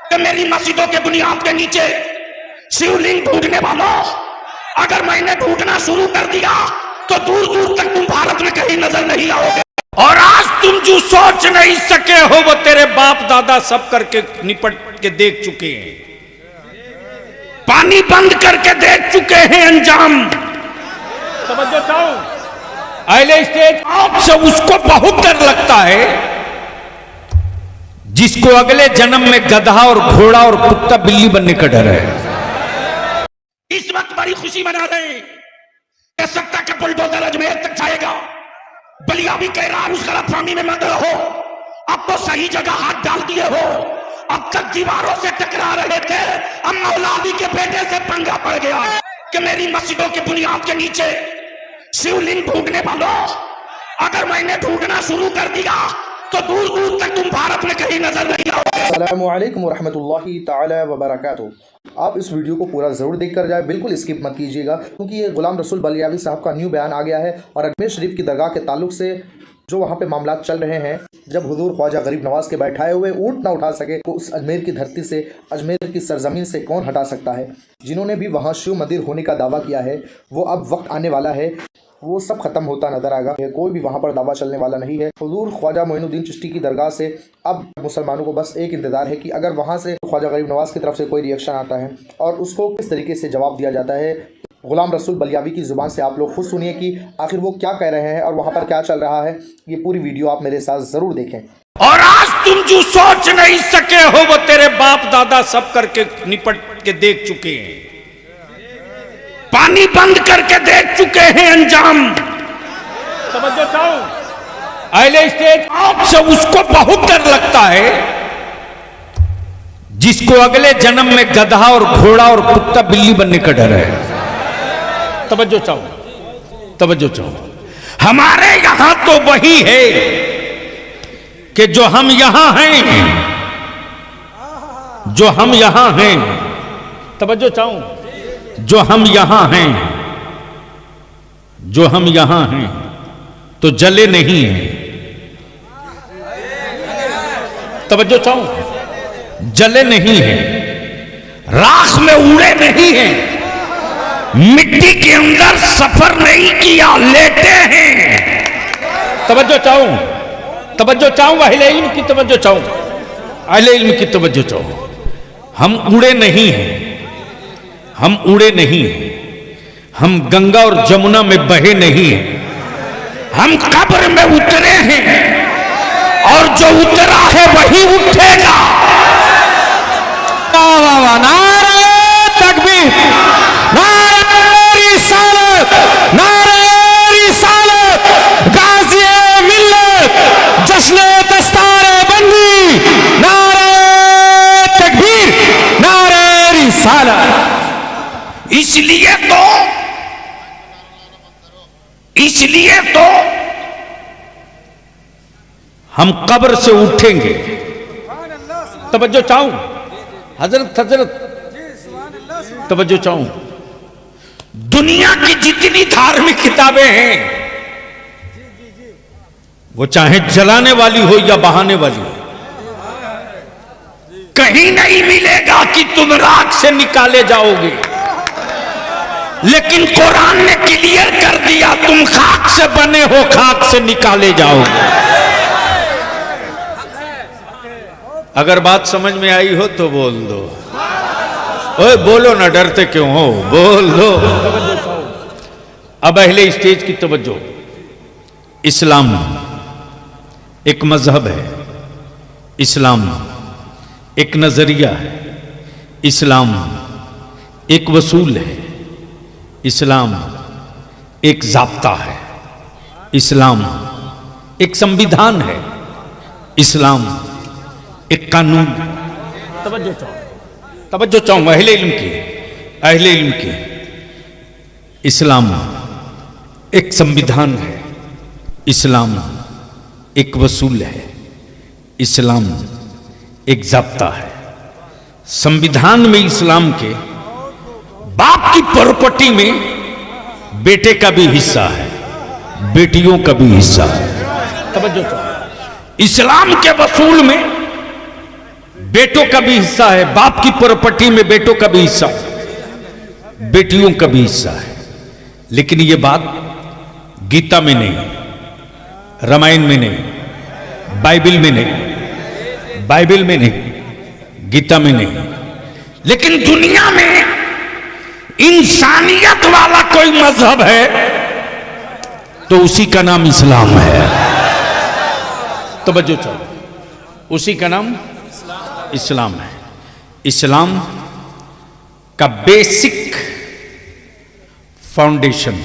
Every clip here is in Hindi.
कि मेरी मस्जिदों के बुनियाद के नीचे शिवलिंग ढूंढने वालों, अगर मैंने ढूंढना शुरू कर दिया तो दूर दूर तक तुम भारत में कहीं नजर नहीं आओगे। और आज तुम जो सोच नहीं सके हो वो तेरे बाप दादा सब करके निपट के देख चुके हैं, पानी बंद करके देख चुके हैं अंजाम। समझो चाहूं अगले स्टेज आपसे उसको बहुत डर लगता है जिसको अगले जन्म में गधा और घोड़ा और कुत्ता बिल्ली बनने का डर है। इस वक्त बड़ी खुशी मना रहे हैं कि सत्ता का बुलडोजर अजमेर तक जाएगा। बलिया भी कह रहा उस गलतफहमी में मत रहो, अब तो सही जगह हाथ डाल दिए हो। अब तक दीवारों से टकरा रहे थे, अब मौलावी के बेटे से पंगा पड़ गया कि मेरी मस्जिदों के बुनियाद के नीचे शिवलिंग ढूंढने वालों, अगर मैंने ढूंढना शुरू कर दिया तो दूर दूर तक तुम भारत में कहीं नजर नहीं आओगे। अस्सलामु अलैकुम वरहमतुल्लाहि ताला वबरकातुहू। आप इस वीडियो को पूरा ज़रूर देख कर जाए, बिल्कुल स्किप मत कीजिएगा, क्योंकि ये गुलाम रसूल बलियावी साहब का न्यू बयान आ गया है। और अजमेर शरीफ की दरगाह के ताल्लुक से जो वहाँ पे मामला चल रहे हैं, जब हुजूर ख्वाजा गरीब नवाज के बैठाए हुए ऊँट ना उठा सके तो उस अजमेर की धरती से, अजमेर की सरजमीन से कौन हटा सकता है। जिन्होंने भी वहाँ शिव मंदिर होने का दावा किया है, वो अब वक्त आने वाला है, वो सब खत्म होता नजर आएगा। कोई भी वहाँ पर दावा चलने वाला नहीं है। हुजूर ख्वाजा मोइनुद्दीन चिश्ती की दरगाह से अब मुसलमानों को बस एक इंतजार है कि अगर वहाँ से ख्वाजा गरीब नवाज की तरफ से कोई रिएक्शन आता है और उसको किस तरीके से जवाब दिया जाता है। गुलाम रसूल बलियावी की ज़ुबान से आप लोग खुद सुनिए कि आखिर वो क्या कह रहे हैं और वहाँ पर क्या चल रहा है। ये पूरी वीडियो आप मेरे साथ ज़रूर देखें। और आज तुम जो सोच नहीं सके हो वो तेरे बाप दादा सब करके निपट के देख चुके हैं, पानी बंद करके देख चुके हैं अंजाम। समझो चाहूं अगले स्टेज आपसे उसको बहुत डर लगता है जिसको अगले जन्म में गधा और घोड़ा और कुत्ता बिल्ली बनने का डर है। तवज्जो चाहूं हमारे यहाँ तो वही है कि जो हम यहां हैं, जो हम यहां हैं, तवज्जो चाहूं जो हम यहां हैं, जो हम यहां हैं तो जले नहीं हैं। तवज्जो चाहूं जले नहीं हैं, राख में उड़े नहीं हैं, मिट्टी के अंदर सफर नहीं किया, लेटे हैं। तवज्जो चाहूं अहले इल्म की तवज्जो चाहूं, अहले इल्म की तवज्जो चाहूं। हम उड़े नहीं हैं, हम उड़े नहीं हैं, हम गंगा और जमुना में बहे नहीं हैं, हम कब्र में उतरे हैं और जो उतरा है वही उठेगा। नारे तकबीर, नारे रिसालत, नारे रिसालत, गाज़िए मिल्लत, जश्न दस्तारे बंदी, नारे तकबीर, नारे रिसालत। इसलिए तो हम कब्र से उठेंगे। तवज्जो चाहूं हजरत तवज्जो चाहूं, दुनिया की जितनी धार्मिक किताबें हैं वो चाहे जलाने वाली हो या बहाने वाली हो, कहीं नहीं मिलेगा कि तुम राख से निकाले जाओगे। लेकिन कुरान ने क्लियर कर दिया, तुम खाक से बने हो, खाक से निकाले जाओगे। अगर बात समझ में आई हो तो बोल दो, ओए बोलो ना, डरते क्यों हो, बोल दो। अब अहले स्टेज की तवज्जो। इस्लाम एक मजहब है, इस्लाम एक नजरिया है, इस्लाम एक वसूल है, इस्लाम एक ज़ाब्ता है, इस्लाम एक संविधान है, इस्लाम एक कानून। तवज्जो चाहूं अहले इल्म की, इस्लाम एक संविधान है, इस्लाम एक वसूल है, इस्लाम एक ज़ाब्ता है। संविधान में इस्लाम के बाप की प्रॉपर्टी में बेटे का भी हिस्सा है, बेटियों का भी हिस्सा है। तवज्जो चाहूं इस्लाम के वसूल में बेटों का भी हिस्सा है, बाप की प्रॉपर्टी में बेटों का भी हिस्सा है, बेटियों का भी हिस्सा है। लेकिन ये बात गीता में नहीं, रामायण में नहीं, बाइबल में नहीं, बाइबल में नहीं, गीता में नहीं। लेकिन दुनिया में इंसानियत वाला कोई मजहब है तो उसी का नाम इस्लाम है। तवज्जो चाहो, उसी का नाम इस्लाम है। इस्लाम का basic foundation,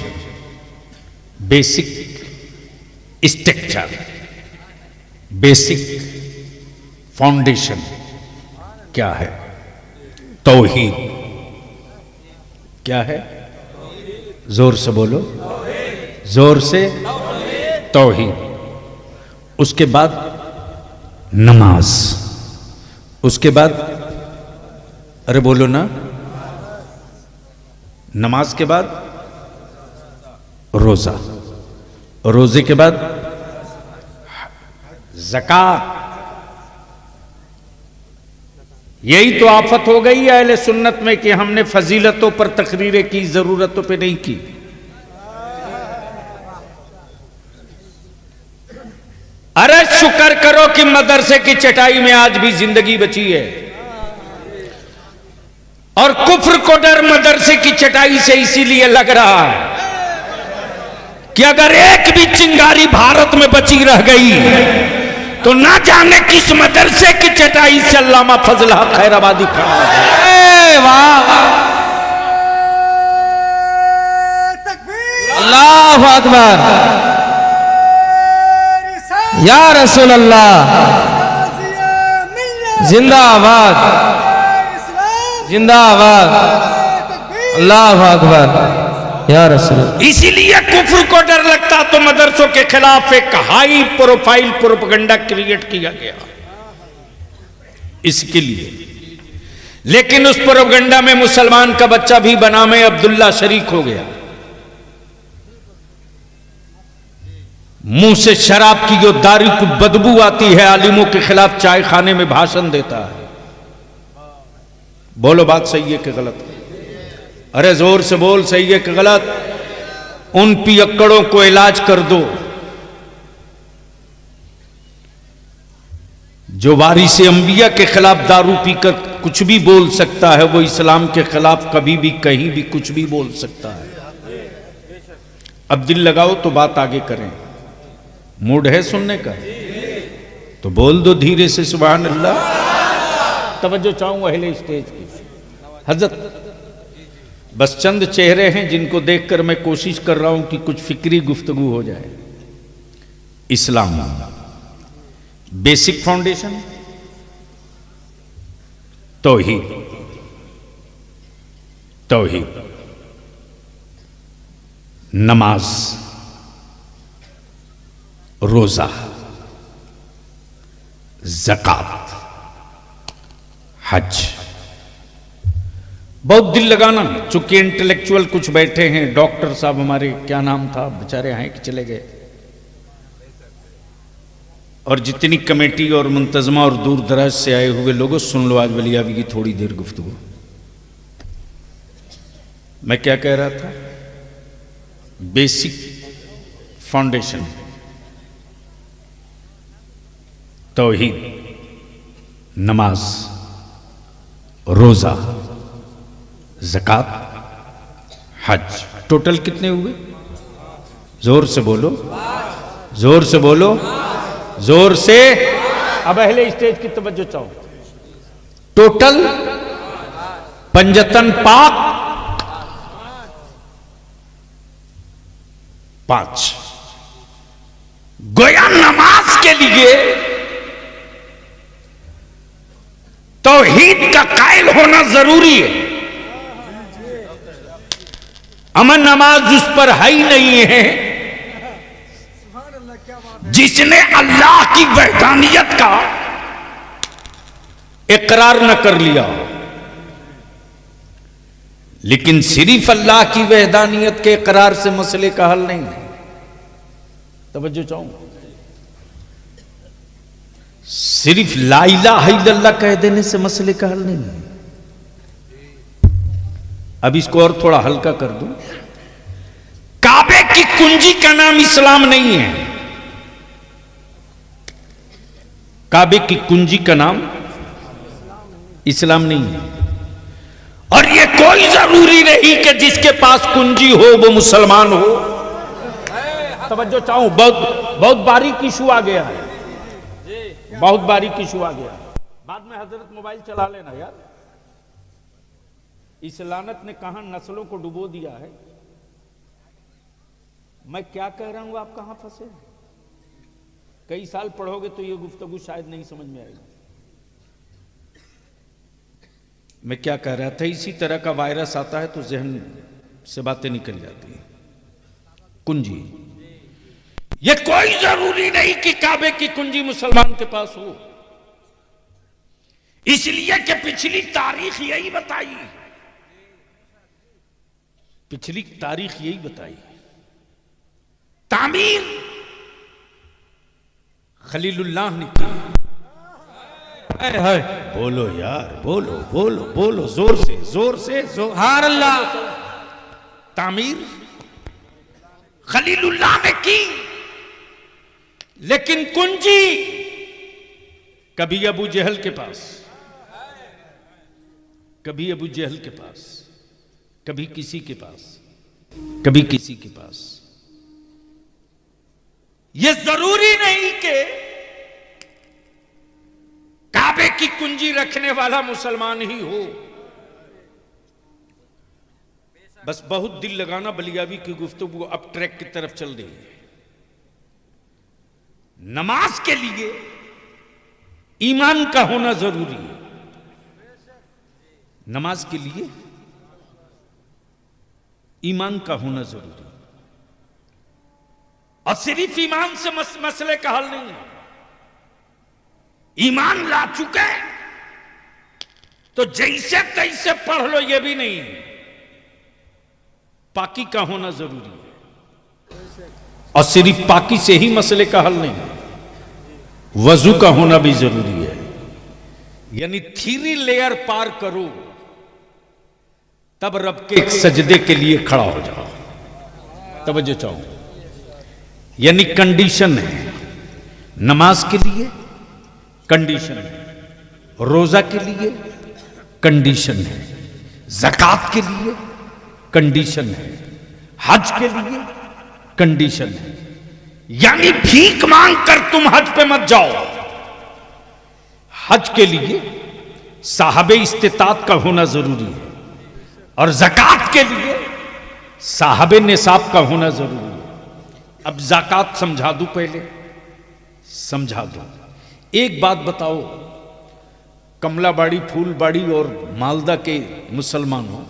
basic structure, basic foundation क्या है? तौहीद। क्या है? जोर से बोलो, जोर से। तौहीद। उसके बाद नमाज, उसके बाद अरे बोलो ना, नमाज के बाद रोजा, रोजे के बाद ज़कात। यही तो आफत हो गई है अहले सुन्नत में कि हमने फजीलतों पर तकरीरें की, जरूरतों पे नहीं की। अरे शुक्र करो कि मदरसे की चटाई में आज भी जिंदगी बची है, और कुफ्र को डर मदरसे की चटाई से इसीलिए लग रहा है कि अगर एक भी चिंगारी भारत में बची रह गई तो ना जाने किस मदरसे की चटाई से अल्लामा फजल हक खैराबादी खड़ा है। वाह, अल्लाहु अकबर, या रसूल अल्लाह, जिंदाबाद जिंदाबाद, अल्लाहु अकबर, या रसूल। इसीलिए कुफ्र को डर लगता तो मदरसों के खिलाफ एक हाई प्रोफाइल प्रोपेगेंडा क्रिएट किया गया इसके लिए। लेकिन उस प्रोपेगेंडा में मुसलमान का बच्चा भी बनामे अब्दुल्ला शरीक हो गया। मुंह से शराब की जो दारू की बदबू आती है, आलिमों के खिलाफ चाय खाने में भाषण देता है। बोलो बात सही है कि गलत? अरे जोर से बोल, सही है कि गलत? उन पियक्कड़ों को इलाज कर दो जो वारिसे अंबिया के खिलाफ दारू पीकर कुछ भी बोल सकता है, वो इस्लाम के खिलाफ कभी भी कहीं भी कुछ भी बोल सकता है। अब दिल लगाओ तो बात आगे करें। मूड है सुनने का तो बोल दो धीरे से सुभान अल्लाह। तवज्जो चाहूं अहले स्टेज की। हजरत, बस चंद चेहरे हैं जिनको देखकर मैं कोशिश कर रहा हूं कि कुछ फिक्री गुफ्तगू हो जाए। इस्लाम बेसिक फाउंडेशन तौहीद, तौहीद, नमाज, रोजा, ज़कात, हज। बहुत दिल लगाना, चूंकि इंटेलेक्चुअल कुछ बैठे हैं। डॉक्टर साहब हमारे, क्या नाम था, बेचारे हैं कि चले गए, और जितनी कमेटी और मुंतजमा और दूर दराज से आए हुए लोगों, सुन लो आज बलियावी की थोड़ी देर गुफ्तगू। मैं क्या कह रहा था? बेसिक फाउंडेशन तौहीद, नमाज, रोजा, ज़कात, हज। टोटल कितने हुए? जोर से बोलो, जोर से बोलो, जोर से। अब अहले स्टेज की तवज्जो चाहो। टोटल पंजतन पाक 5। गोया नमाज के लिए तौहीद का कायल होना जरूरी है। अमन नमाज उस पर है ही नहीं है जिसने अल्लाह की वहदानियत का इकरार न कर लिया। लेकिन सिर्फ अल्लाह की वहदानियत के इकरार से मसले का हल नहीं है। तवज्जो चाहूंगा, सिर्फ ला इलाहा इल्लल्लाह कह देने से मसले का हल नहीं है। अब इसको और थोड़ा हल्का कर दूं, काबे की कुंजी का नाम इस्लाम नहीं है। काबे की कुंजी का नाम इस्लाम नहीं है। और ये कोई जरूरी नहीं कि जिसके पास कुंजी हो वो मुसलमान हो। तवज्जो चाहूं, बहुत बारीक इशू आ गया है, बहुत बारीक इशू आ गया। बाद में हजरत मोबाइल चला लेना यार। इस लानत ने कहां नस्लों को डुबो दिया है। मैं क्या कह रहा हूं, आप कहां फंसे? कई साल पढ़ोगे तो ये गुफ्तगू शायद नहीं समझ में आएगी। मैं क्या कह रहा था, इसी तरह का वायरस आता है तो जहन से बातें निकल जाती हैं। कुंजी, ये कोई जरूरी नहीं कि काबे की कुंजी मुसलमान के पास हो, इसलिए कि पिछली तारीख यही बताई, पिछली तारीख यही बताई। तामीर खलीलुल्लाह ने की। बोलो यार, बोलो बोलो बोलो, जोर से जोर से, सुभान अल्लाह। तामीर खलीलुल्लाह ने की, लेकिन कुंजी कभी अबू जहल के पास, कभी अबू जहल के पास, कभी किसी के पास, कभी किसी के पास। यह जरूरी नहीं कि काबे की कुंजी रखने वाला मुसलमान ही हो। बस बहुत दिल लगाना, बलियावी की गुफ्तगू अब ट्रैक की तरफ चल रही है। नमाज के लिए ईमान का होना जरूरी है। नमाज के लिए ईमान का होना जरूरी है। और सिर्फ ईमान से मसले का हल नहीं है। ईमान ला चुके तो जैसे तैसे पढ़ लो, यह भी नहीं। पाकी का होना जरूरी है। और सिर्फ पाकी से ही मसले का हल नहीं, वजू का होना भी जरूरी है। यानी 3 लेयर पार करो, तब रब के सजदे के लिए खड़ा हो जाओ। तवज्जो चाहो, यानी कंडीशन है। नमाज के लिए कंडीशन है, रोजा के लिए कंडीशन है, ज़कात के लिए कंडीशन है, हज के लिए कंडीशन है। यानी भीख मांग कर तुम हज पे मत जाओ। हज के लिए साहबे इस्तिताअत का होना जरूरी है, और ज़कात के लिए साहबे निसाब का होना जरूरी है। अब ज़कात समझा दूं, पहले समझा दूं। एक बात बताओ, कमलाबाड़ी, फूलबाड़ी और मालदा के मुसलमानों,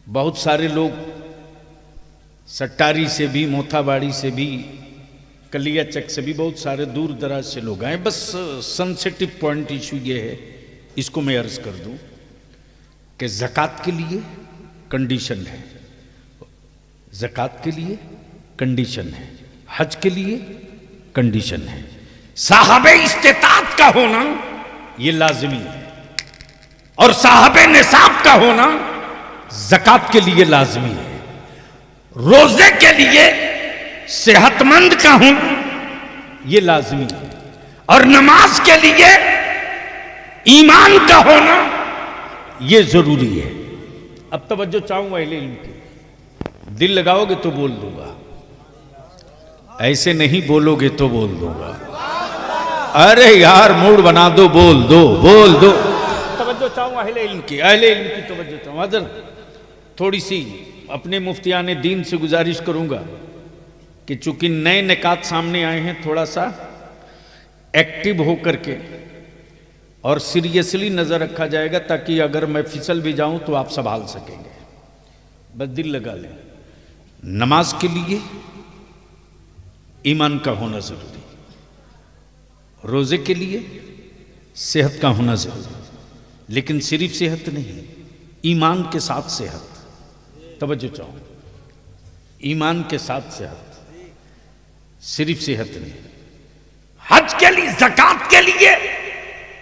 बहुत सारे लोग सट्टारी से भी, मोथाबाड़ी से भी, कलियाचक से भी, बहुत सारे दूर दराज से लोग आए। बस सेंसिटिव पॉइंट इशू ये है, इसको मैं अर्ज कर दूं कि ज़कात के लिए कंडीशन है, ज़कात के लिए कंडीशन है, हज के लिए कंडीशन है, साहबे इस्तिताअत का होना ये लाजिमी है, और साहबे निसाब का होना ज़कात के लिए लाजिमी है। रोजे के लिए सेहतमंद का होना ये लाजिमी है, और नमाज के लिए ईमान का होना ये जरूरी है। अब तवज्जो चाहूंगा अहले इल्म की, दिल लगाओगे तो बोल दूंगा, ऐसे नहीं बोलोगे तो बोल दूंगा। अरे यार मूड बना दो, बोल दो, बोल दो। तवज्जो चाहूंगा अहले इल्म की, अहले इल्म की तवज्जो चाहूंगा। हज़रत थोड़ी सी अपने मुफ्तियाने दीन से गुजारिश करूंगा कि चूंकि नए निकात सामने आए हैं, थोड़ा सा एक्टिव होकर के और सीरियसली नजर रखा जाएगा, ताकि अगर मैं फिसल भी जाऊं तो आप संभाल सकेंगे। बस दिल लगा लें। नमाज के लिए ईमान का होना जरूरी, रोजे के लिए सेहत का होना जरूरी, लेकिन सिर्फ सेहत नहीं, ईमान के साथ सेहत। तवज्जो चाहो, ईमान के साथ सेहत, सिर्फ सेहत नहीं। हज के लिए, ज़कात के लिए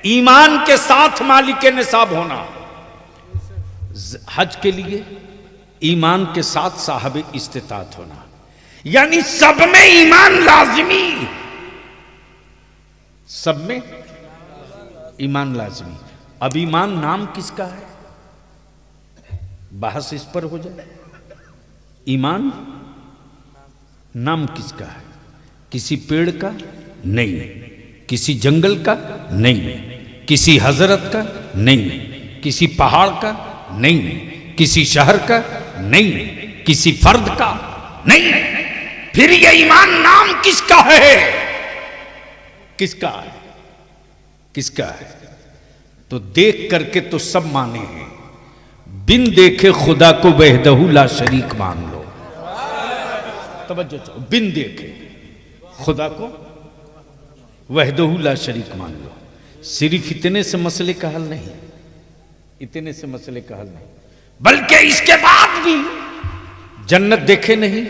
ईमान के साथ मालिक निसाब होना, हज के लिए ईमान के साथ साहब इस्तिताअत होना, यानी सब में ईमान लाजिमी, सब में ईमान लाजिमी। अब ईमान नाम किसका है, बहस इस पर हो जाए। ईमान नाम किसका है? किसी पेड़ का नहीं, किसी जंगल का नहीं, किसी हजरत का नहीं, किसी पहाड़ का नहीं, किसी शहर का नहीं, किसी फर्द का नहीं। फिर ये ईमान नाम किसका है? किसका है? किसका है? तो देख करके तो सब माने हैं, बिन देखे खुदा को वहदहू ला शरीक मान लो। तवज्जो चाहो, बिन देखे खुदा को वहदहू ला शरीक मान लो। सिर्फ इतने से मसले का हल नहीं, इतने से मसले का हल नहीं, बल्कि इसके बाद भी जन्नत देखे नहीं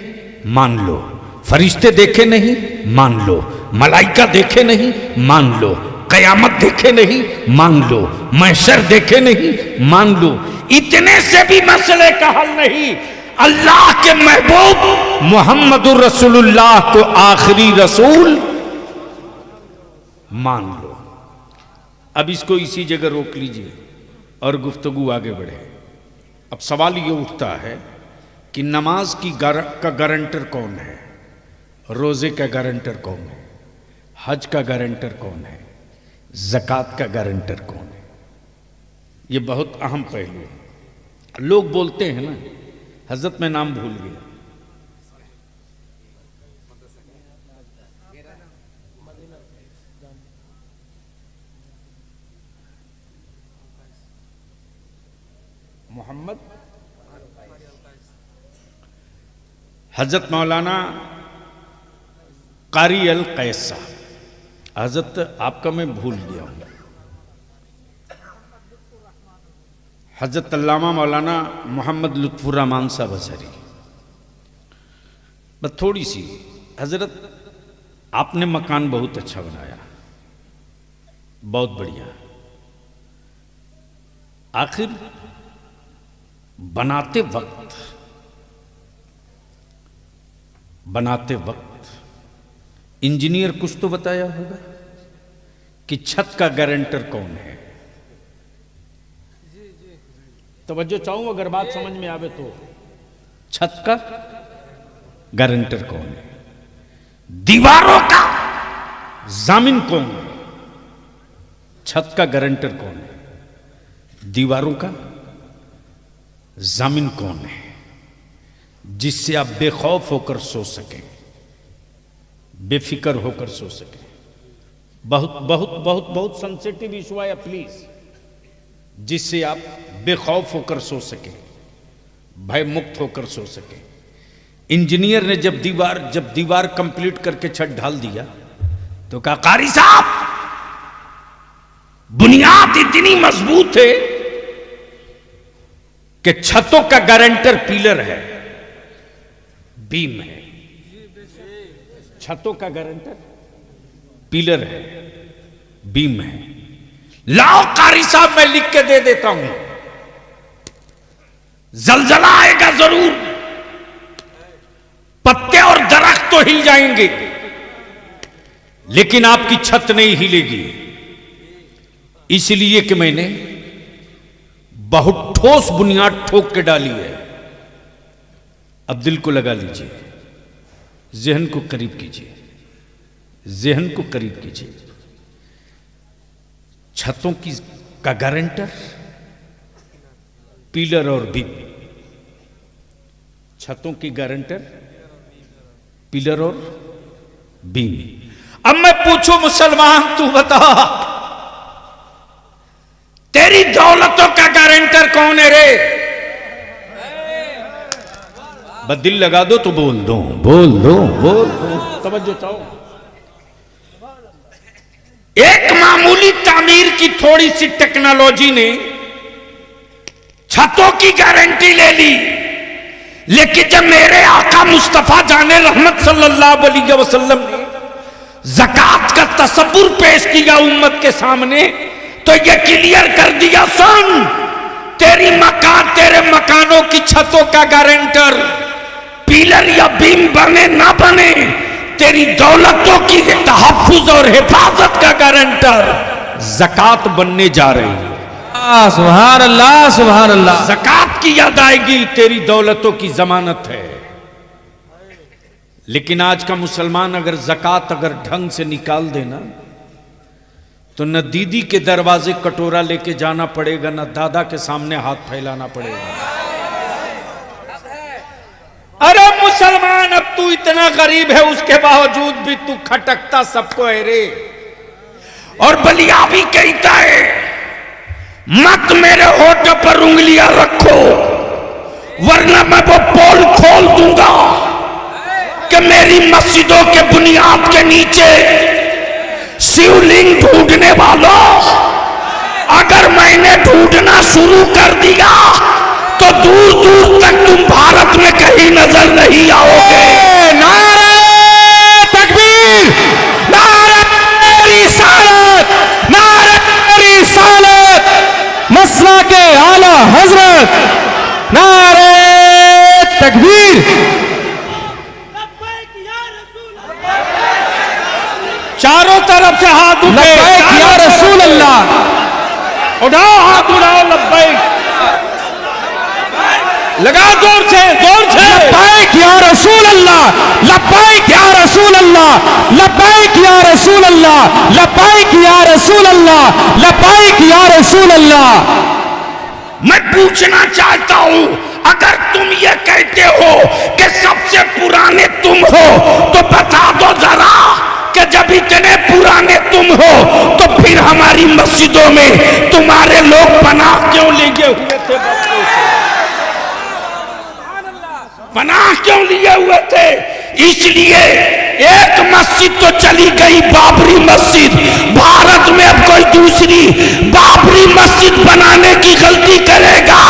मान लो, फरिश्ते देखे नहीं मान लो, मलाइका देखे नहीं मान लो, कयामत देखे नहीं मान लो, महशर देखे नहीं मान लो। इतने से भी मसले का हल नहीं, अल्लाह के महबूब मुहम्मदुर रसूलुल्लाह को आखिरी रसूल मान लो। अब इसको इसी जगह रोक लीजिए और गुफ्तगू आगे बढ़े। अब सवाल ये उठता है कि नमाज की का गारंटर कौन है, रोजे का गारंटर कौन है, हज का गारंटर कौन है, ज़कात का गारंटर कौन है? ये बहुत अहम पहलू है। लोग बोलते हैं ना, हजरत मैं नाम भूल गया, मोहम्मद हजरत मौलाना कारी अल कैस साहब, हजरत आपका मैं भूल गया हूं, हजरत अल्लामा मौलाना मोहम्मद लुत्फुर रहमान साहब अजहरी। बस थोड़ी सी, हजरत आपने मकान बहुत अच्छा बनाया, बहुत बढ़िया। आखिर बनाते वक्त इंजीनियर कुछ तो बताया होगा कि छत का गारंटर कौन है। तवज्जो चाहूं, अगर बात समझ में आवे तो, छत का गारंटर कौन है, दीवारों का जामिन कौन है? छत का गारंटर कौन है, दीवारों का जामिन कौन है, जिससे आप बेखौफ होकर सो सकें, बेफिक्र होकर सो सकें। बहुत बहुत बहुत बहुत सेंसिटिव इशू है प्लीज, जिससे आप बेखौफ होकर सो सकें, भय मुक्त होकर सो सकें। इंजीनियर ने जब दीवार कंप्लीट करके छत ढाल दिया तो कहा, कारी साहब बुनियाद इतनी मजबूत है कि छतों का गारंटर पिलर है, बीम है। छतों का गारंटर पिलर है, बीम है। लाओ कारी साहब मैं लिख के दे देता हूं, जलजला आएगा जरूर, पत्ते और दरख्त तो हिल जाएंगे, लेकिन आपकी छत नहीं हिलेगी। इसलिए कि मैंने बहुत ठोस बुनियाद ठोक के डाली है। अब दिल को लगा लीजिए, ज़हन को करीब कीजिए, ज़हन को करीब कीजिए। छतों का गारंटर पिलर और बीम, छतों की गारंटर पिलर और बीम। अब मैं पूछूं मुसलमान, तू बता तेरी दौलतों का गारंटर कौन है रे? बस दिल लगा दो तो बोल दो, बोल दो, बोल दो। तवज्जो चाहो, एक मामूली तामीर की थोड़ी सी टेक्नोलॉजी ने छतों की गारंटी ले ली, लेकिन जब मेरे आका मुस्तफा जाने रहमत सल्लल्लाहु अलैहि वसल्लम ने ज़कात का तसव्वुर पेश किया उम्मत के सामने तो ये क्लियर कर दिया, सुन, तेरे मकानों की छतों का गारंटर पिलर या बीम बने ना बने, तेरी दौलतों की तहफ्फुज और हिफाजत का गारंटर ज़कात बनने जा रही है। सुभान अल्लाह, सुभान अल्लाह। ज़कात की अदायगी तेरी दौलतों की जमानत है। लेकिन आज का मुसलमान अगर ज़कात अगर ढंग से निकाल देना तो न दीदी के दरवाजे कटोरा लेके जाना पड़ेगा, न दादा के सामने हाथ फैलाना पड़ेगा। अरे मुसलमान, अब तू इतना गरीब है उसके बावजूद भी तू खटकता सबको है रे। और बलिया भी कहता है, मत मेरे होठ पर उंगलियां रखो वरना मैं वो पोल खोल दूंगा कि मेरी मस्जिदों के बुनियाद के नीचे शिवलिंग ढूंढने वालों, अगर मैंने ढूंढना शुरू कर दिया तो दूर दूर तक तुम भारत में कहीं नजर नहीं आओगे। नारे तकबीर, नारे रिसालत, नारे रिसालत, मसला के आला हजरत, नारे तकबीर। चारों तरफ से हाथ उठे, लब्बैक या रसूल अल्लाह, उठाओ हाथ, उठाओ, लब्बैक लगा जोर से, जोर से। लब्बैक या रसूल अल्लाह, लब्बैक या रसूल अल्लाह, लब्बैक या रसूल अल्लाह, लब्बैक या रसूल अल्लाह, लब्बैक या रसूल अल्लाह। मैं पूछना चाहता हूं, अगर तुम ये कहते हो कि सबसे पुराने तुम हो तो बता दो जरा कि जब इतने पुराने तुम हो तो फिर हमारी मस्जिदों में तुम्हारे लोग पनाह क्यों लिए हुए थे? बच्चों से पनाह क्यों लिए हुए थे? इसलिए एक मस्जिद तो चली गई, बाबरी मस्जिद। भारत में अब कोई दूसरी बाबरी मस्जिद बनाने की गलती करेगा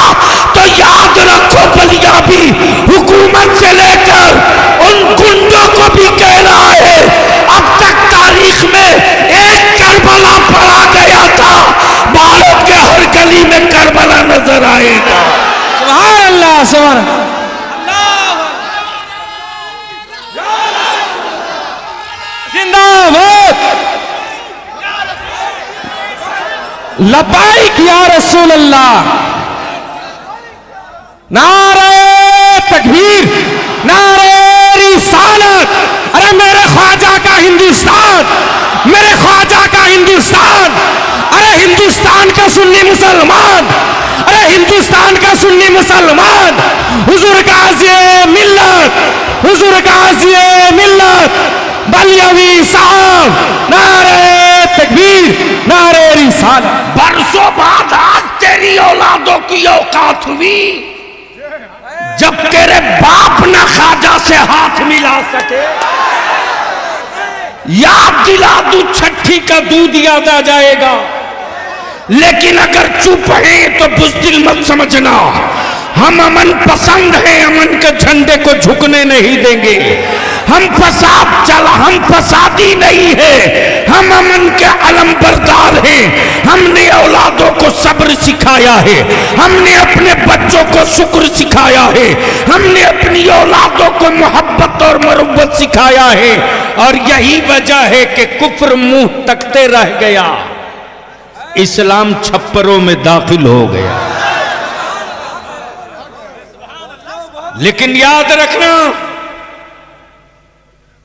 तो याद रखो, बलिया भी हुकूमत से लेकर उन गुंडों को भी कह रहा है, अब तक तारीख में एक करबला पड़ा गया था, भारत के हर गली में करबला नजर आएगा। सुभान अल्लाह, सुभान अल्लाह। जिंदाबाद, लब्बैक या रसूल अल्लाह, नारे तकबीर, नारे रिसालत। अरे मेरे ख्वाजा का हिंदुस्तान, मेरे ख्वाजा का हिंदुस्तान, अरे हिंदुस्तान का सुन्नी मुसलमान, अरे हिंदुस्तान का सुन्नी मुसलमान, हुजूर गाज़ी मिल्लत, हुजूर गाज़ी मिल्लत बलियावी साहब, नारे तकबीर, नारे रिसालत। बरसों बाद आज तेरी औलादों की औकात हुई जब तेरे बाप न ख्वाजा से हाथ मिला सके। याद दिला दूं, छठी का दूध याद आ जाएगा। लेकिन अगर चुप है तो बुज़दिल मत समझना, हम अमन पसंद हैं, अमन के झंडे को झुकने नहीं देंगे। हम फसादी नहीं है, हम अमन के अलमबरदार हैं। हमने औलादों को सब्र सिखाया है, हमने अपने बच्चों को शुक्र सिखाया है, हमने अपनी औलादों को मोहब्बत और मरुब्बत सिखाया है। और यही वजह है कि कुफ्र मुंह तकते रह गया, इस्लाम छप्परों में दाखिल हो गया। लेकिन याद रखना,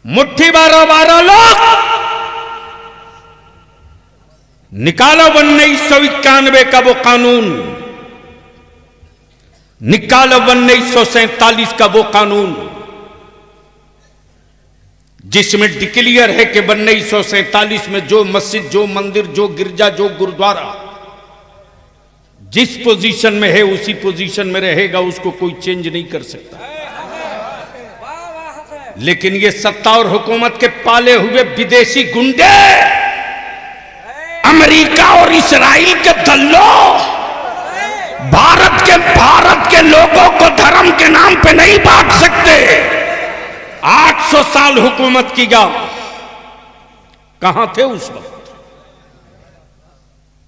मुट्ठी 12 लोग निकालो 1991 का वो कानून, निकालो 1947 का वो कानून जिसमें डिक्लेयर है कि 1947 में जो मस्जिद, जो मंदिर, जो गिरजा, जो गुरुद्वारा जिस पोजीशन में है उसी पोजीशन में रहेगा, उसको कोई चेंज नहीं कर सकता। लेकिन ये सत्ता और हुकूमत के पाले हुए विदेशी गुंडे, अमेरिका और इस्राइल के दल्लों, भारत के लोगों को धर्म के नाम पे नहीं बांट सकते। 800 साल हुकूमत किया, कहां थे उस वक्त,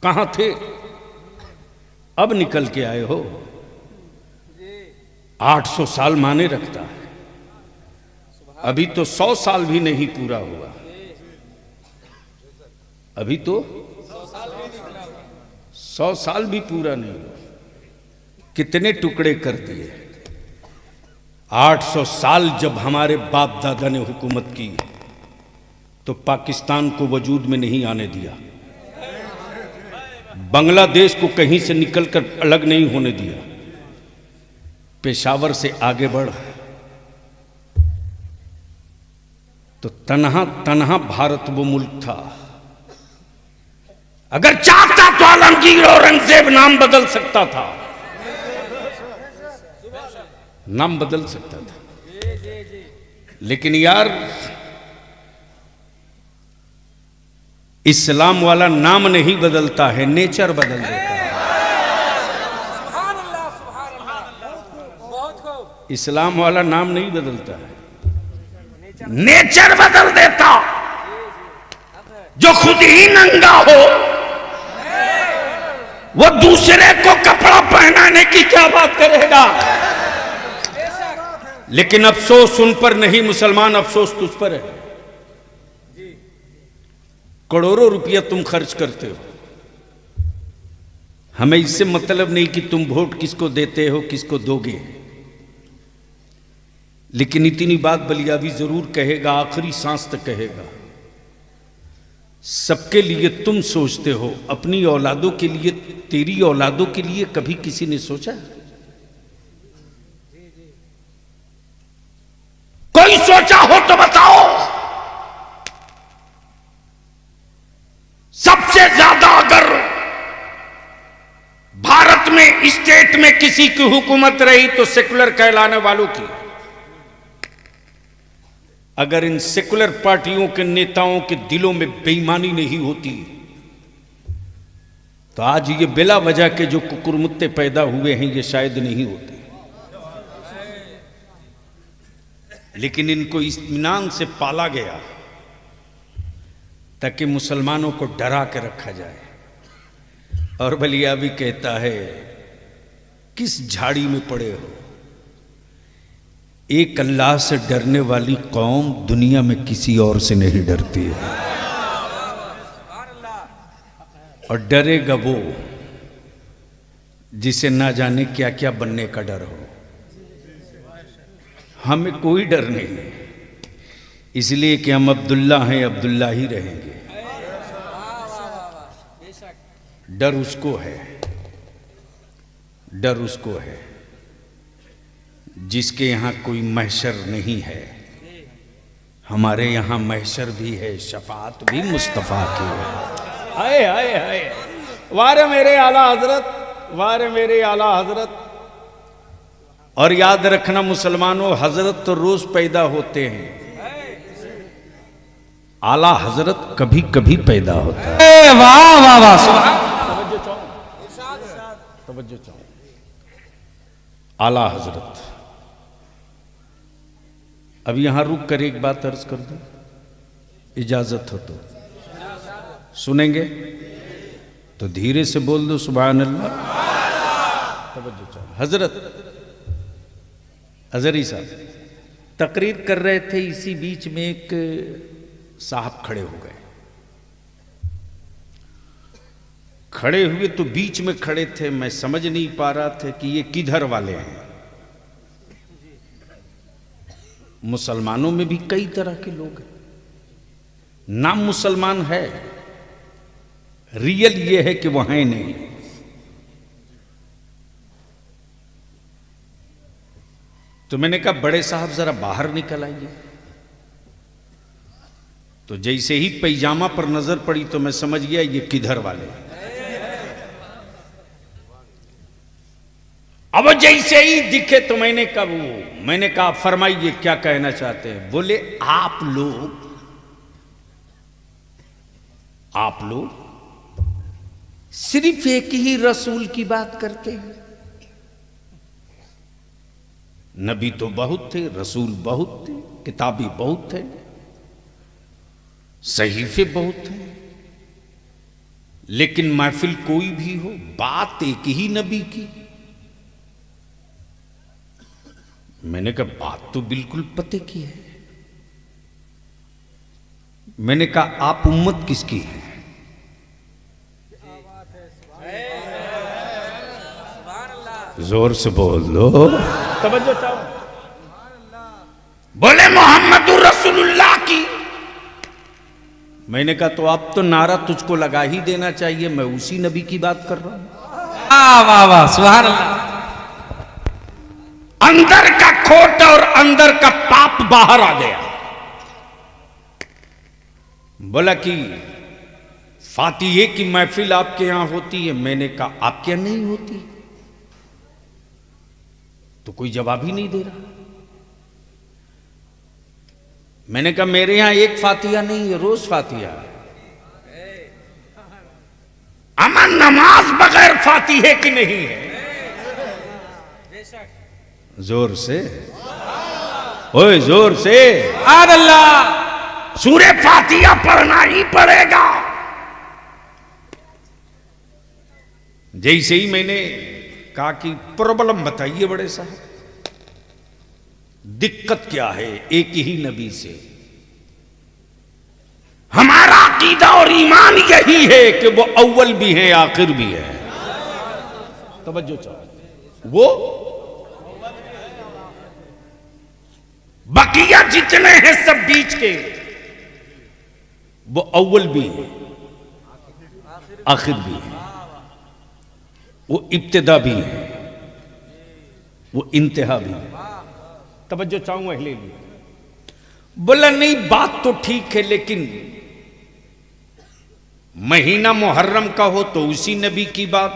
कहां थे? अब निकल के आए हो। 800 साल माने रखता है, अभी तो 100 साल भी नहीं पूरा हुआ, अभी तो 100 साल भी पूरा नहीं हुआ। कितने टुकड़े कर दिए। 800 साल जब हमारे बाप दादा ने हुकूमत की तो पाकिस्तान को वजूद में नहीं आने दिया, बांग्लादेश को कहीं से निकलकर अलग नहीं होने दिया। पेशावर से आगे बढ़ तो तन्हा तन्हा भारत वो मुल्क था। अगर चाहता तो आलमगीर औरंगजेब नाम बदल सकता था, नाम बदल सकता था, लेकिन यार इस्लाम वाला नाम नहीं बदलता है, नेचर बदल देता है। इस्लाम वाला नाम नहीं बदलता है, नेचर बदल देता। जो खुद ही नंगा हो वो दूसरे को कपड़ा पहनाने की क्या बात करेगा। लेकिन अफसोस उन पर नहीं मुसलमान, अफसोस तुझ पर है। करोड़ों रुपया तुम खर्च करते हो, हमें इससे मतलब नहीं कि तुम वोट किसको देते हो किसको दोगे, लेकिन इतनी बात बलियावी जरूर कहेगा, आखिरी सांस तक कहेगा। सबके लिए तुम सोचते हो, अपनी औलादों के लिए, तेरी औलादों के लिए कभी किसी ने सोचा? कोई सोचा हो तो बताओ। सबसे ज्यादा अगर भारत में स्टेट में किसी की हुकूमत रही तो सेकुलर कहलाने वालों की। अगर इन सेकुलर पार्टियों के नेताओं के दिलों में बेईमानी नहीं होती तो आज ये बिला वजह के जो कुकुरमुत्ते पैदा हुए हैं ये शायद नहीं होते। लेकिन इनको इत्मीनान से पाला गया ताकि मुसलमानों को डरा के रखा जाए। और बलिया भी कहता है, किस झाड़ी में पड़े हो, एक अल्लाह से डरने वाली कौम दुनिया में किसी और से नहीं डरती है। और डरेगा वो जिसे ना जाने क्या क्या बनने का डर हो। हमें कोई डर नहीं है, इसलिए कि हम अब्दुल्ला हैं, अब्दुल्ला ही रहेंगे। डर उसको है, डर उसको है जिसके यहां कोई महशर नहीं है। हमारे यहां महशर भी है, शफाअत भी मुस्तफा की है। हाय हाय हाय, वारे मेरे आला हजरत, वारे मेरे आला हजरत। और याद रखना मुसलमानों, हजरत तो रोज पैदा होते हैं, आला हजरत कभी कभी पैदा होता है। वाह वाह वाह, तवज्जो चाहो। आला हजरत। अब यहां रुक कर एक बात अर्ज कर दूं, इजाजत हो तो सुनेंगे? तो धीरे से बोल दो सुभान अल्लाह। तवज्जो चाहो। हजरत अजहरी साहब तकरीर कर रहे थे, इसी बीच में एक साहब खड़े हो गए। खड़े हुए तो बीच में खड़े थे, मैं समझ नहीं पा रहा था कि ये किधर वाले हैं। मुसलमानों में भी कई तरह के लोग हैं, नाम मुसलमान है, रियल ये है कि वो हैं नहीं। तो मैंने कहा बड़े साहब जरा बाहर निकल आइए। तो जैसे ही पैजामा पर नजर पड़ी तो मैं समझ गया ये किधर वाले हैं। अब जैसे ही दिखे तो मैंने कहा फरमाइए क्या कहना चाहते हैं। बोले आप लोग सिर्फ एक ही रसूल की बात करते हैं। नबी तो बहुत थे, रसूल बहुत थे, किताबी बहुत थे, सहीफे बहुत हैं, लेकिन महफिल कोई भी हो, बात एक ही नबी की। मैंने कहा बात तो बिल्कुल पते की है। मैंने कहा आप उम्मत किसकी है? जोर से बोल लो, तवज्जो चाहो। बोले मोहम्मदुर रसूलुल्लाह की। मैंने कहा तो अब तो नारा तुझको लगा ही देना चाहिए, मैं उसी नबी की बात कर रहा हूं। वाह वाह सुभान अल्लाह। अंदर का खोट और अंदर का पाप बाहर आ गया। बोला कि फातिहे की महफिल आपके यहां होती है। मैंने कहा आपके यहां नहीं होती, तो कोई जवाब ही नहीं दे रहा। मैंने कहा मेरे यहां एक फातिहा नहीं है, रोज फातिहा है। अमन नमाज बगैर फातिहे की नहीं है। जोर से, ओए जोर से अल्लाह। सूरे फातिहा पढ़ना ही पड़ेगा। जैसे ही मैंने कहा कि प्रॉब्लम बताइए बड़े साहब, दिक्कत क्या है एक ही नबी से? हमारा अकीदा और ईमान यही है कि वो अव्वल भी है आखिर भी है। तवज्जो चाहो, वो बकिया जितने हैं सब बीच के, वो अव्वल भी है आखिर भी है, वो इब्तिदा भी है, वो इंतहा भी है। तवज्जो चाहूंगा अहले लिए। बोला नहीं बात तो ठीक है, लेकिन महीना मुहर्रम का हो तो उसी नबी की बात,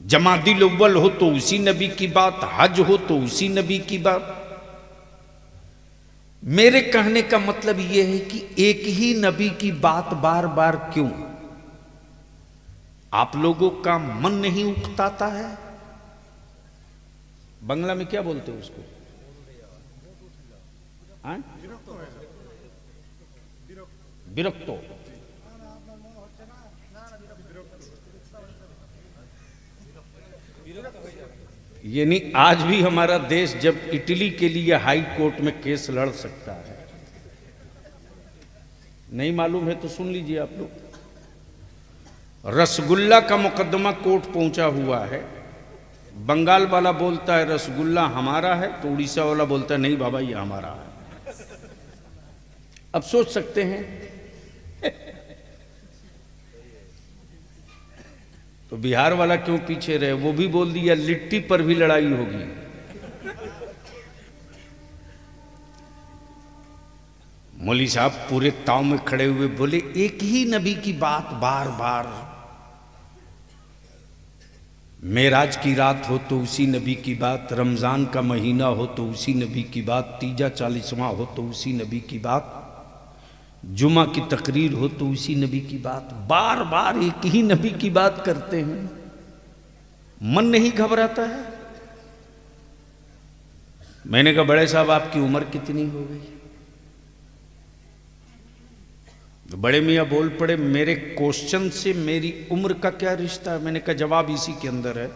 जमादिल अव्वल हो तो उसी नबी की बात, हज हो तो उसी नबी की बात। मेरे कहने का मतलब यह है कि एक ही नबी की बात बार बार क्यों? आप लोगों का मन नहीं उकताता है? बंगला में क्या बोलते हो उसको? विरक्तो। यानी आज भी हमारा देश जब इटली के लिए हाई कोर्ट में केस लड़ सकता है, नहीं मालूम है तो सुन लीजिए आप लोग। रसगुल्ला का मुकदमा कोर्ट पहुंचा हुआ है। बंगाल वाला बोलता है रसगुल्ला हमारा है, तो उड़ीसा वाला बोलता है नहीं बाबा ये हमारा है। अब सोच सकते हैं तो बिहार वाला क्यों पीछे रहे? वो भी बोल दिया लिट्टी पर भी लड़ाई होगी। मौली साहब पूरे ताव में खड़े हुए बोले एक ही नबी की बात बार बार। मेराज की रात हो तो उसी नबी की बात, रमजान का महीना हो तो उसी नबी की बात, तीजा 40वां हो तो उसी नबी की बात, जुमा की तकरीर हो तो उसी नबी की बात। बार बार एक ही नबी की बात करते हैं, मन नहीं घबराता है? मैंने कहा बड़े साहब आपकी उम्र कितनी हो गई? तो बड़े मियाँ बोल पड़े मेरे क्वेश्चन से मेरी उम्र का क्या रिश्ता है? मैंने कहा जवाब इसी के अंदर है।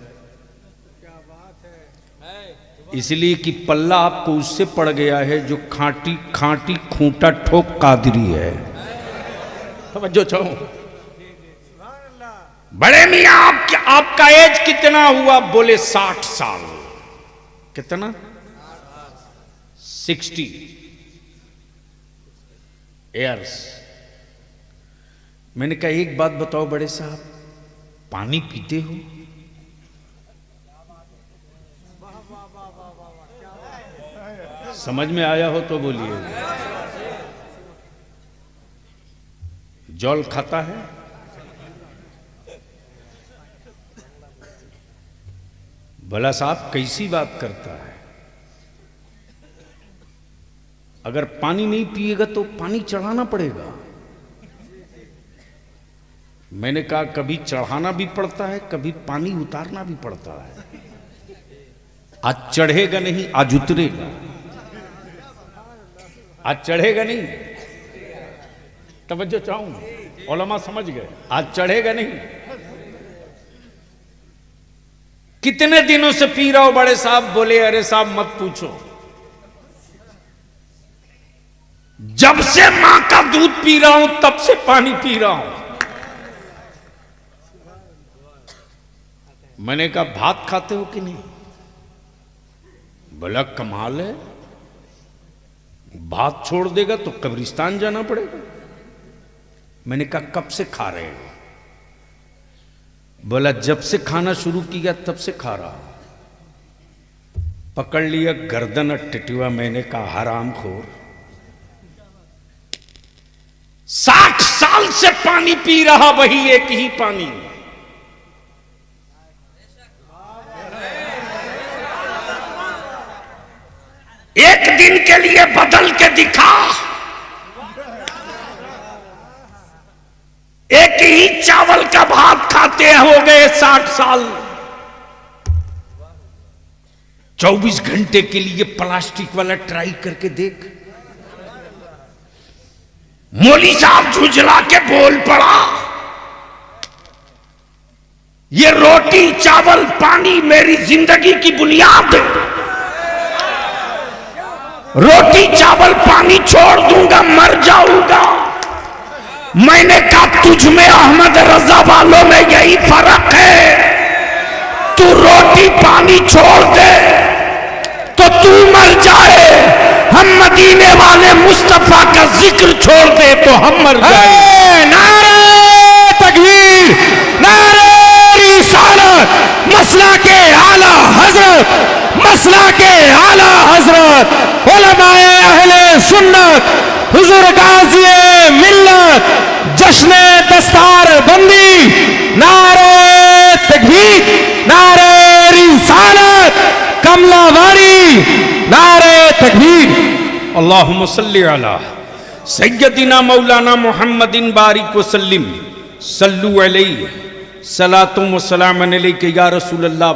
इसलिए कि पल्ला आपको उससे पड़ गया है जो खांटी खांटी खूंटा ठोक कादरी है। समझो चाहो बड़े मियाँ आपका एज कितना हुआ? बोले 60 साल। कितना? 60 ईयर्स। मैंने कहा एक बात बताओ बड़े साहब, पानी पीते हो? समझ में आया हो तो बोलिए। जल खाता है? भला साहब कैसी बात करता है? अगर पानी नहीं पिएगा तो पानी चढ़ाना पड़ेगा। मैंने कहा कभी चढ़ाना भी पड़ता है, कभी पानी उतारना भी पड़ता है। आज चढ़ेगा नहीं, आज उतरेगा। आज चढ़ेगा नहीं, तवज्जो चाहूं, उलमा समझ गए, आज चढ़ेगा नहीं। कितने दिनों से पी रहा हो बड़े साहब? बोले अरे साहब मत पूछो, जब से मां का दूध पी रहा हूं तब से पानी पी रहा हूं। मैंने कहा भात खाते हो कि नहीं? बोला कमाल है, भात छोड़ देगा तो कब्रिस्तान जाना पड़ेगा। मैंने कहा कब से खा रहे हो? बोला जब से खाना शुरू किया तब से खा रहा। पकड़ लिया गर्दन और टिटुआ। मैंने कहा हरामखोर, 60 साल से पानी पी रहा, वही एक ही पानी। एक दिन के लिए बदल के दिखा। एक ही चावल का भात खाते हो गए 60 साल। 24 घंटे के लिए प्लास्टिक वाला ट्राई करके देख। मौली साहब झुंझला के बोल पड़ा, ये रोटी चावल पानी मेरी जिंदगी की बुनियाद है। रोटी चावल पानी छोड़ दूंगा, मर जाऊंगा। मैंने कहा तुझ में अहमद रजा वालों में यही फर्क है, तू रोटी पानी छोड़ दे तो तू मर जाए, हम मदीने वाले मुस्तफा का जिक्र छोड़ दे तो हम मर जाए। नारे तकबीर, नारे रिसालत, मसला के आला हजरत, मसला के आला हजरत, उलमाए अहले सुन्नत, हुजूर गाज़ी मिल्लत, जश्न दस्तार बंदी, नारे तकबीर, नारे रिसालत, कमलावारी, नारे तकबीर। अल्लाहुम्मा सल्ली अला सय्यदिना मौलाना मुहम्मदिन बारिक वसल्लिम सल्लु अलैहि सलातुम व सलामन अलैका या रसूल अल्लाह।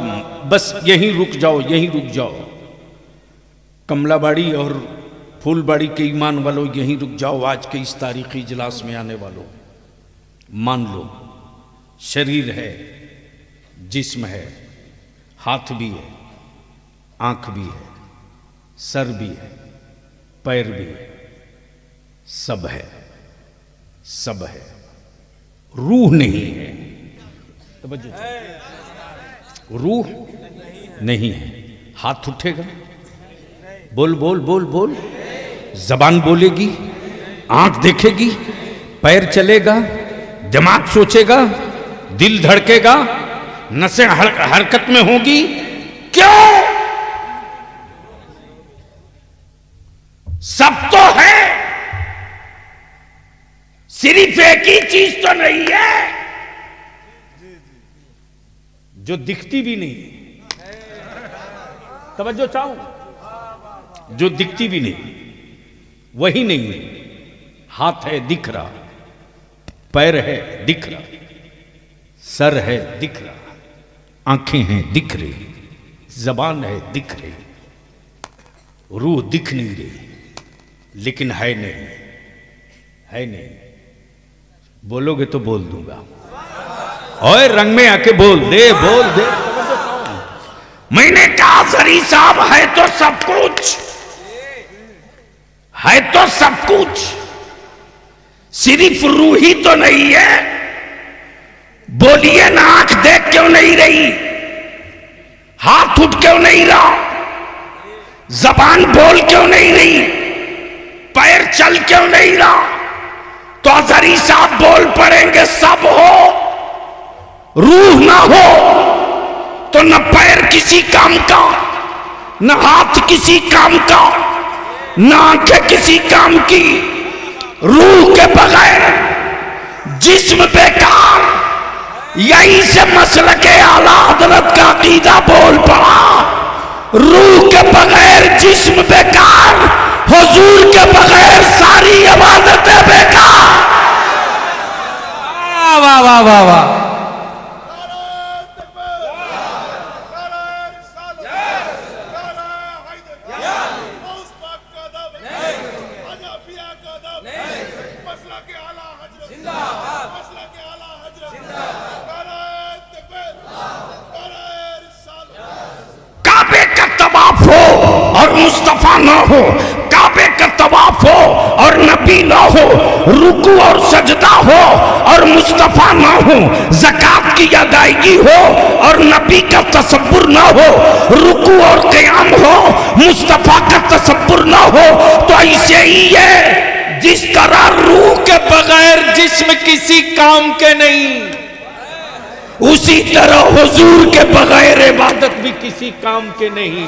बस यहीं रुक जाओ, यहीं रुक जाओ। कमलाबाड़ी और फूलबाड़ी के ईमान वालों यहीं रुक जाओ। आज के इस तारीखी इजलास में आने वालों, मान लो शरीर है, जिस्म है, हाथ भी है, आंख भी है, सर भी है, पैर भी है, सब है, सब है, रूह नहीं है। रूह नहीं है। हाथ उठेगा, बोल बोल बोल बोल, जबान बोलेगी, आंख देखेगी, पैर चलेगा, दिमाग सोचेगा, दिल धड़केगा, नसें हरकत में होगी। क्यों? सब तो है, सिर्फ एक ही चीज तो नहीं है जो दिखती भी नहीं। तवज्जो चाहूं, जो दिखती भी नहीं वही नहीं है। हाथ है दिख रहा, पैर है दिख रहा, सर है दिख रहा, आंखें हैं दिख रही, जबान है दिख रही, रूह दिख नहीं रही, लेकिन है नहीं, है नहीं। बोलोगे तो बोल दूंगा। और रंग में आके बोल दे, बोल दे। मैंने कहा जरी साहब है तो सब कुछ, है तो सब कुछ, सिर्फ रूह ही तो नहीं है। बोलिए ना, आंख देख क्यों नहीं रही, हाथ उठ क्यों नहीं रहा, जबान बोल क्यों नहीं रही, पैर चल क्यों नहीं रहा? तो अजहरी साहब बोल पड़ेंगे सब हो, रूह ना हो तो न पैर किसी काम का, न हाथ किसी काम का, न आंखें किसी काम की। रूह के बगैर जिस्म बेकार। यही से मसल के आला हजरत का अकीदा बोल पड़ा। रूह के बगैर जिस्म बेकार, हुजूर के बगैर सारी इबादतें बेकार। वाह वाह वाह वाह। मसला के आला और मुस्तफा ना हो, काबे का तवाफ हो और नबी ना हो, रुकू और सजदा हो और मुस्तफा ना हो, ज़कात की अदायगी हो और नबी का तसव्वुर ना हो, रुकू और क़याम हो, मुस्तफा का तसव्वुर ना हो, तो ऐसे ही है जिस तरह रूह के बगैर जिस्म किसी काम के नहीं, उसी तरह हुजूर के बगैर इबादत भी किसी काम के नहीं।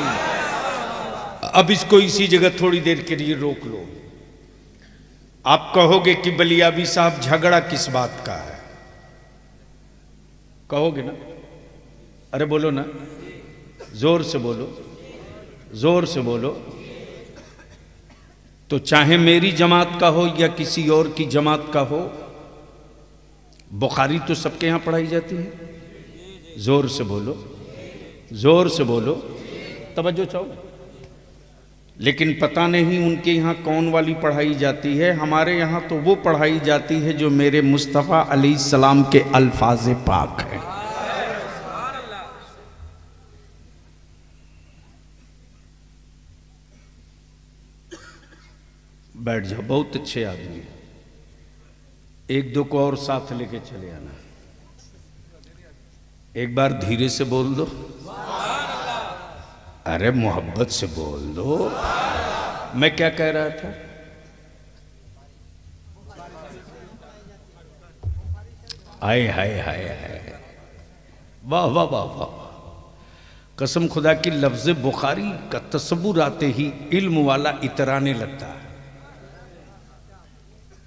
अब इसको इसी जगह थोड़ी देर के लिए रोक लो। आप कहोगे कि बलियाबी साहब झगड़ा किस बात का है, कहोगे ना? अरे बोलो ना, जोर से बोलो, जोर से बोलो। तो चाहे मेरी जमात का हो या किसी और की जमात का हो, बुखारी तो सबके यहां पढ़ाई जाती है। जोर से बोलो, जोर से बोलो, तवज्जो चाहो। लेकिन पता नहीं उनके यहाँ कौन वाली पढ़ाई जाती है, हमारे यहाँ तो वो पढ़ाई जाती है जो मेरे मुस्तफ़ा अलैहिस्सलाम के अल्फाज पाक हैं। बैठ जाओ, बहुत अच्छे आदमी हैं, एक दो को और साथ लेके चले आना। एक बार धीरे से बोल दो, अरे मोहब्बत से बोल दो। मैं क्या कह रहा था? हाय हाय हाय हाय, वाह वाह वाह वाह। कसम खुदा की लफ्ज बुखारी का तसव्वुर आते ही इल्म वाला इतराने लगता है।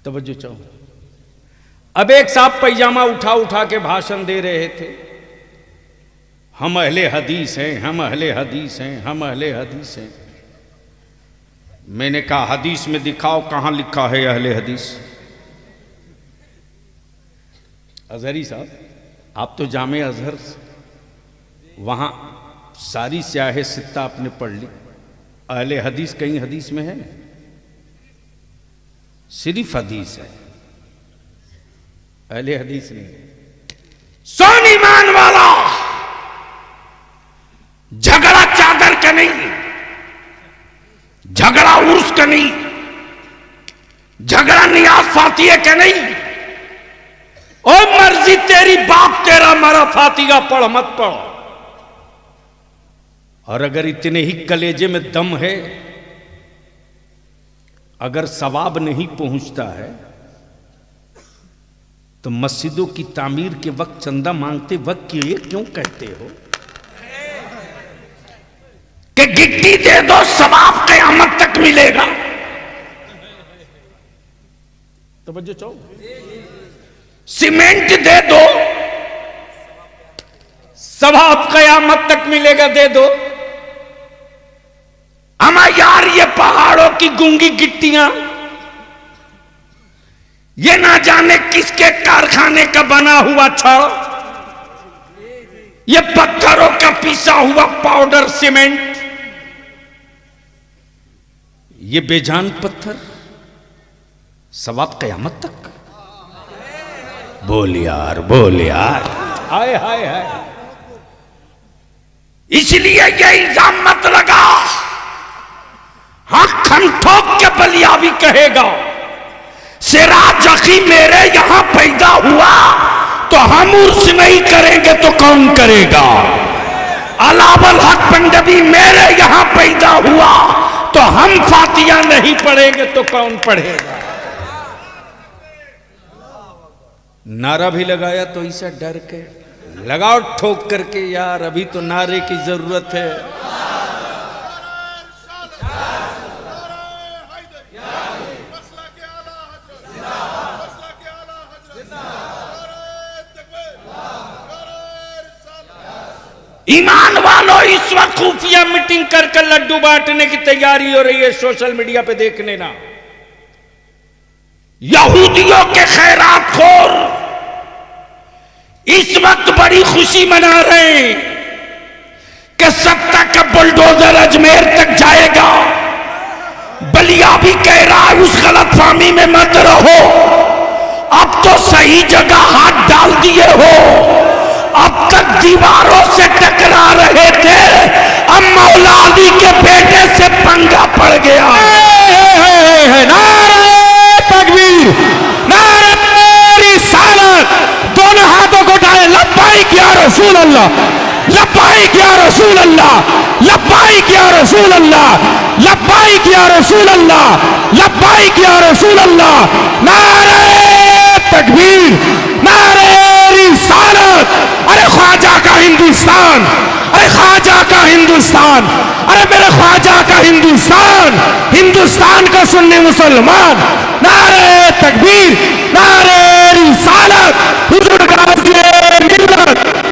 तवज्जो चाहो। अब एक साहब पैजामा उठा उठा के भाषण दे रहे थे, हम अहले हदीस हैं, हम अहले हदीस हैं, हम अहले हदीस हैं। मैंने कहा हदीस में दिखाओ कहां लिखा है अहले हदीस। अजहरी साहब, आप तो जामे अजहर, वहां सारी स्याहे सित्ता आपने पढ़ ली, अहले हदीस कहीं हदीस में है? सिर्फ हदीस है, अहले हदीस नहीं। सोन ईमान वाला, झगड़ा चादर का नहीं, झगड़ा उर्स का नहीं, झगड़ा नियाज फातिया का नहीं। ओ मर्जी तेरी, बाप तेरा मरा, फातिहा पढ़ मत पढ़। और अगर इतने ही कलेजे में दम है, अगर सवाब नहीं पहुंचता है तो मस्जिदों की तामीर के वक्त चंदा मांगते वक्त ये क्यों कहते हो कि गिट्टी दे दो सवाब क़यामत तक मिलेगा? तवज्जो चाहो। सीमेंट दे दो सवाब क़यामत तक मिलेगा, दे दो। अमा यार, ये पहाड़ों की गूंगी गिट्टियां, ये ना जाने किसके कारखाने का बना हुआ छड़, ये पत्थरों का पिसा हुआ पाउडर सीमेंट, ये बेजान पत्थर, सवाब क़यामत तक। बोल यार, बोल यार, हाय हाय हाय। इसलिए ये इल्जाम मत लगा, हक हम ठोक के बलियाबी कहेगा सिराज अखी मेरे यहां पैदा हुआ तो हम उर्स नहीं करेंगे तो कौन करेगा? अलावल हक पंजाबी मेरे यहां पैदा हुआ तो हम फातिहा नहीं पढ़ेंगे तो कौन पढ़ेगा? नारा भी लगाया तो ऐसा डर के लगाओ ठोक करके, यार अभी तो नारे की जरूरत है। ईमान वालों, इस वक्त खुफिया मीटिंग कर लड्डू बांटने की तैयारी हो रही है, सोशल मीडिया पे देख लेना। यहूदियों के खैरात खोर इस वक्त बड़ी खुशी मना रहे हैं कि सत्ता का बुलडोजर अजमेर तक जाएगा। बलियाबी कह रहा है उस गलतफहमी में मत रहो, अब तो सही जगह हाथ डाल दिए हो। अब तक दीवारों से टकरा रहे थे, अब मौला अली के बेटे से पंगा पड़ गया। नारे तकबीर, नारे रिसालत, दोनों हाथों को उठाए, लब्बाइक या रसूल अल्लाह, लब्बाइक या रसूल अल्लाह, लब्बाइक या रसूल अल्लाह, लब्बाइक या रसूल अल्लाह, लब्बाइक या रसूल अल्लाह। नारे तकबीर, नारे रिसालत। अरे ख्वाजा का हिंदुस्तान, अरे ख्वाजा का हिंदुस्तान, अरे मेरे ख्वाजा का हिंदुस्तान, हिंदुस्तान का सुन्नी मुसलमान। नारे तकबीर, नारे रिसालत, हुजूर गाज़ी मिल्लत।